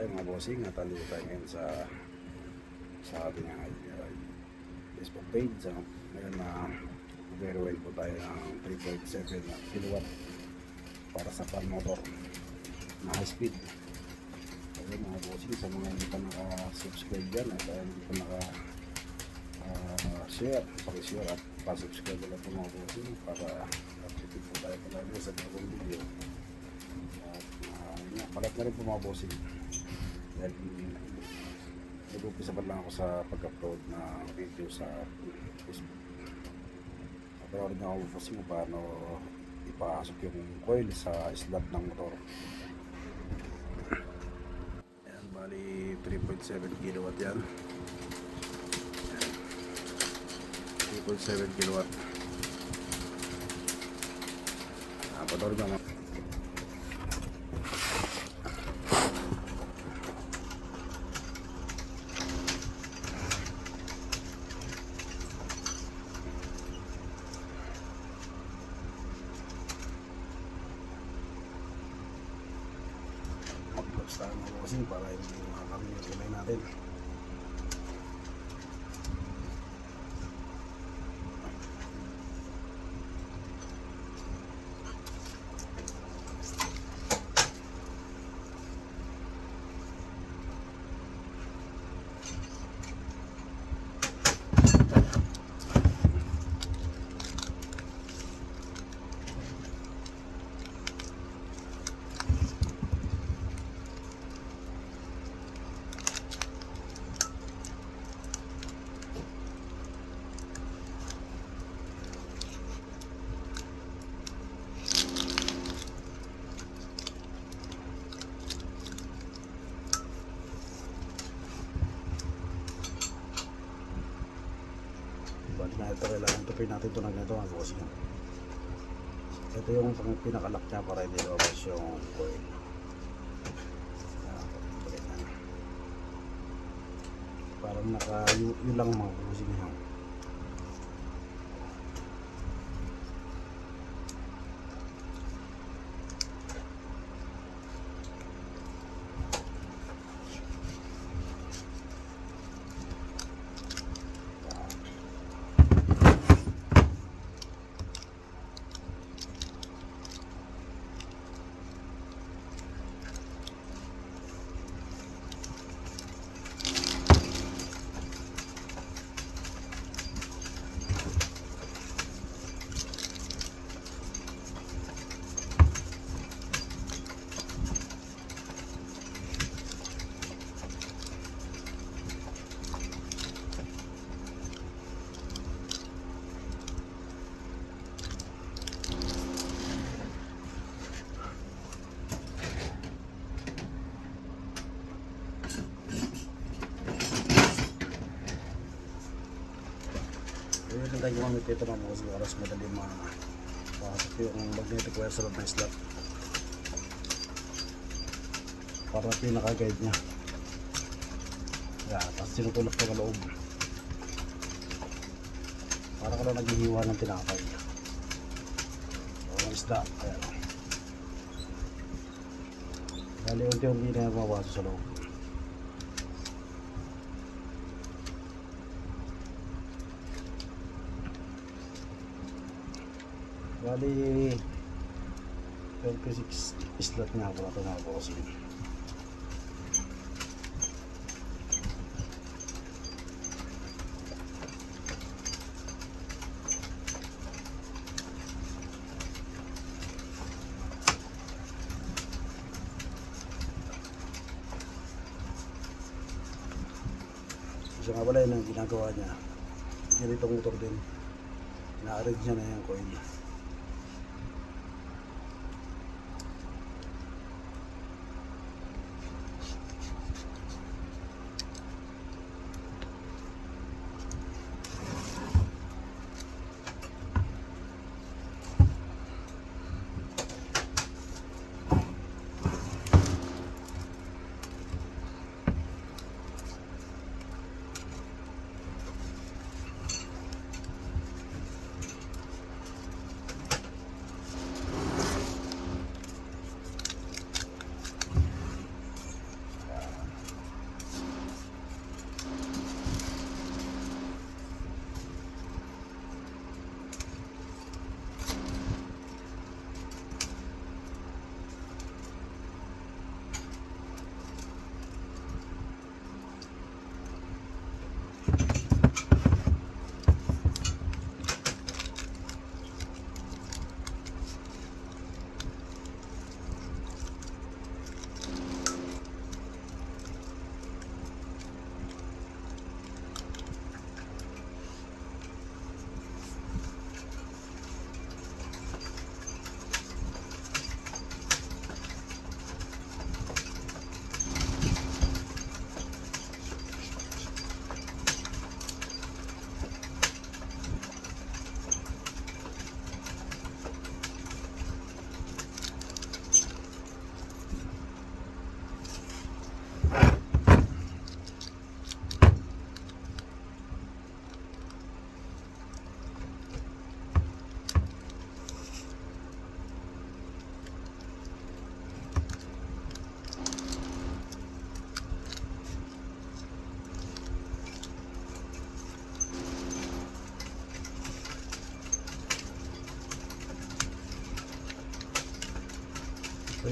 tayo mga bossing, natalo tayo ngayon sa ating Facebook page. Ngayon na very well po tayo ng 3.7 kilowatt para sa fan motor na high speed. Ayun mga bossing, sa mga hindi pa naka-subscribe dyan at hindi pa naka-share, paki-share at pa-subscribe ulit po mga bossing para update po tayo palagi sa bagong video. At palat na rin po mga bossing dahil nag-upisa pa lang ako sa pag-upload na video sa Facebook. Napanood na ako bossing kung paano ipasok yung coil sa slot ng motor. Ayan, bali 3.7 kilowatt yan. 3.7 kilowatt. Napanood na ako. Uploads tayo mga bossing para hindi makakami yung gulay natin. Balik na ito, kailangan tupin natin ito ng ganito mga bossing. Ito yung pinakalock niya para hindi lumabas yung coil. Parang yun lang mga bossing niya. Pwede tayo gumamit ito ng mga oras madali mapasok yung magnetic wire sa loob ng slot para pinaka-guide nya. Tapos sinutulak ko sa loob para ka lang naghihiwa ng tinapay o ng isda. Ayan, dali unti-unti na yung mabasok sa loob. Bali 26 slot nga pala ito mga bossing. Isa nga pala yun ang ginagawa niya. Ganitong motor din, ina-arrange niya na yung coil.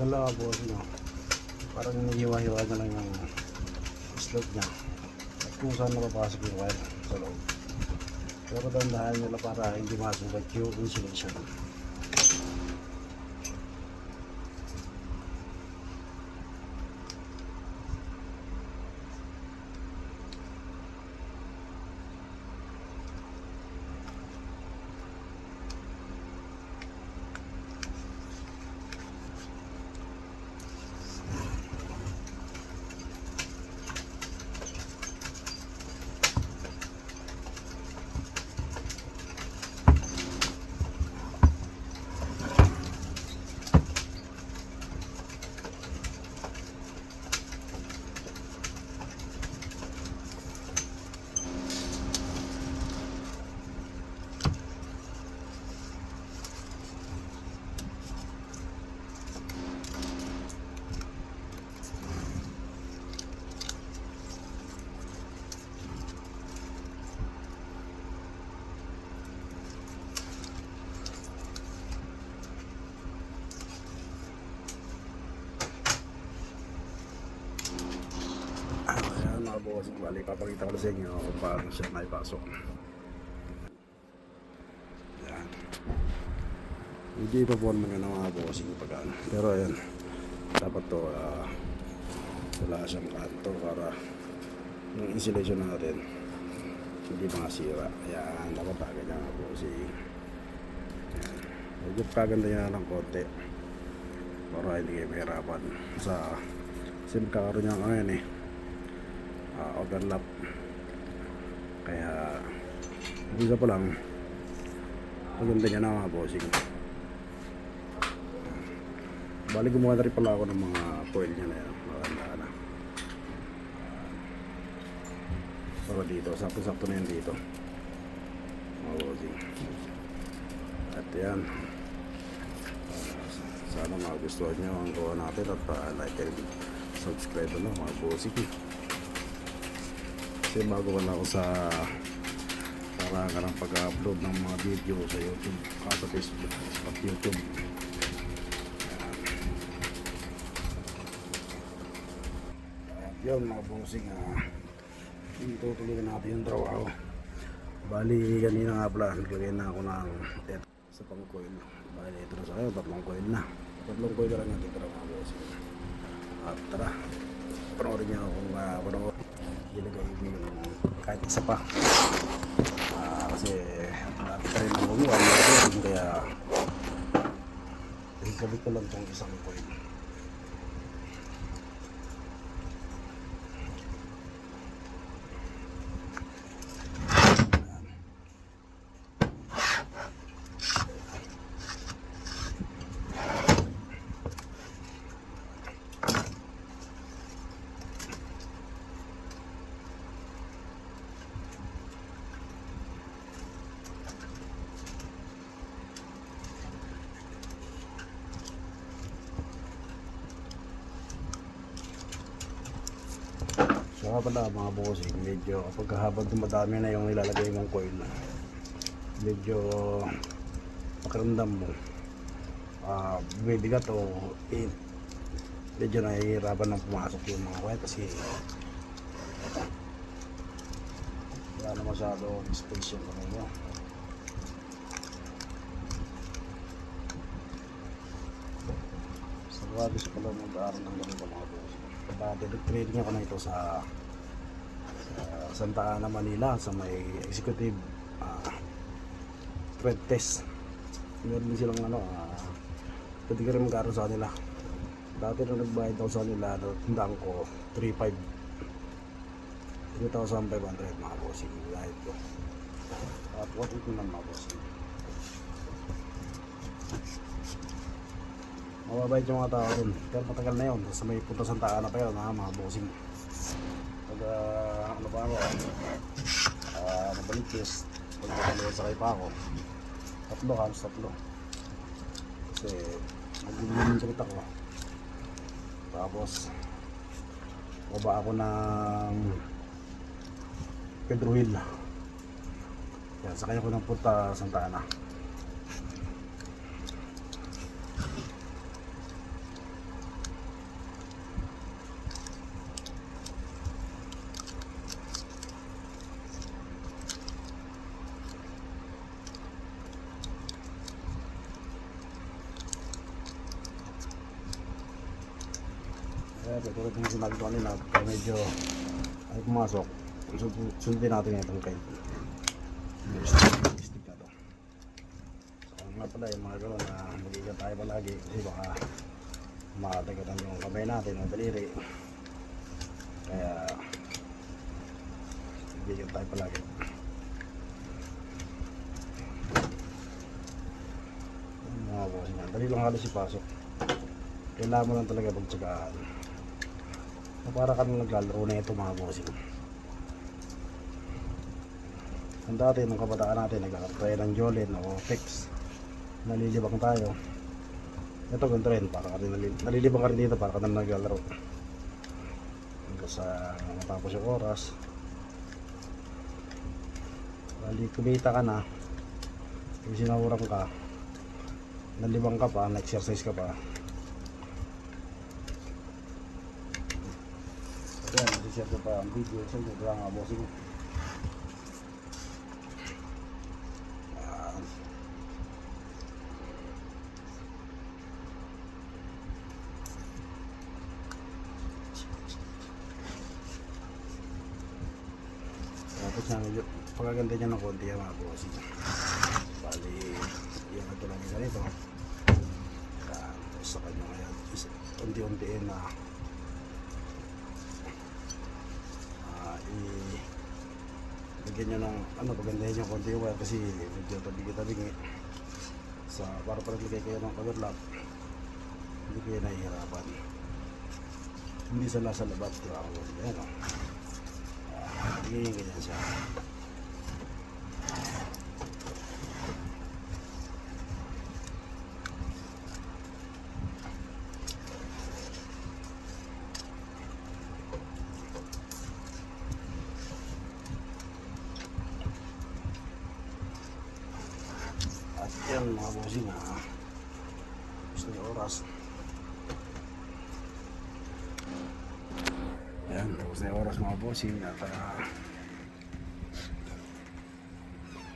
Ganun lang mga bossing, no? Parang naghiwa-hiwa na lang yung slot niya at kung saan napapasok yung wire sa loob. Pero dandahan nila para hindi masugat yung insulation. Ayan mga bossing, bali papakita ko sa inyo kung paano siya naipasok. Ayan. Hindi pa po naman ng mga bossing pag ano. Pero ayan, dapat to wala siyang kanto para yung insulation natin hindi masira. Ayan, dapat ganyan mga bossing. Ayan. Medyo kaganda niya ng konti para hindi kayo mahirapan sa sim kakaroon niya ngayon overlap, kaya isa pa lang maganda niya na mga bossing. Bali gumawa na rin pala ako ng mga coil niya na yan, maganda na para dito, sakto-sakto na yan dito mga bossing. At yan, sana magustuhan nyo ang gawa natin at like and subscribe na mga bossing. Kasi bago wala ako sa parang ng pag-upload ng mga video sa YouTube, sa Facebook at YouTube. At yun mga bossing, tutuloy natin yung trabaho. Bali kanina nga pala naglagay na ako ng sa pang coil. Bali ito na sa kayo, tatlong coil na lang natin para mga bossing. At tara, panoorin niyo kung panoorin ilagay yung kahit isa pa kasi dati pa rin ang gumawa kaya ikabit ko lang itong isang coil. Saka pala mga bossing, medyo kapag habang dumadami na yung nilalagay mong coil, medyo pakiramdam mo bibigat o medyo nahihirapan ng pumasok yung mga wire kasi wala na masyado space yung kamay mo. Sa gusto ko lang mag-aaral ng ganito mga bossing. Training ako na ito sa Santa Ana, Manila sa may executive trade test. Meron din silang pwede ka rin mag-aaral sa kanila. Dati na nagbayad ako sa kanila, tindaan ko 3,500 mga bossing dahil ko. At what it naman mga bossing, mababait yung mga tao rin, pero matagal na yun. Sa may punta Santa Ana pa yun mga bossing. Pag ano pa ako nabalikis, pagkakaliwan sakay pa ako halos tatlo kasi naglilimin sakit ako. Tapos baba ako ng Pedro Hill, yan, sakay ako ng punta Santa Ana. 1 natin, tulad ng sinabi ko kanina, pag medyo ay pumasok, sundin natin itong kay stick na to. So nga pala yung mga gano'n na mag-iingat tayo palagi kasi baka makatagatan yung kamay natin o daliri, kaya mag-iingat tayo palagi. Mga boss nga, dali lang halos ipasok, kailangan mo lang talaga pagtsagaan. Para kami naglalaro na ito mga bossing. Ang dati nung kabataan natin nagkakatry ng Jolin o Fix, nalilibang tayo. Ito ganito rin, para ka rin nalilibang ka rin dito para ka na naglalaro hanggang sa matapos yung oras. Bali kumita ka na, kung sinawurang ka, nalibang ka pa, na-exercise ka pa. Ayan, masishare ko pa ang video sa inyo. Kaya nga bossing. Tapos na medyo pagkaganda niya ng konti ang mga bossing. Bali, yung ito lang yung ganito. Tapos sa kanya ngayon, unti-untiin na bigyan nyo ng ano, pagandahin yung konti yung wire kasi medyo tabigi-tabigi sa para lagay kayo ng color lock, hindi kayo nahihirapan, hindi sa nasa labat, diba ako kasi ayan o, ganyan siya. At yan mga bossing ha, gusto yung oras. Ayan, tapos na yung oras mga bossing. At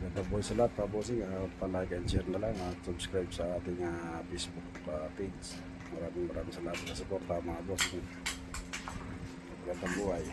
ganda boy sa lahat mga bossing, palike and share na lang at subscribe sa ating Facebook page. Maraming salamat sa suporta mga bossing. Magandang buhay.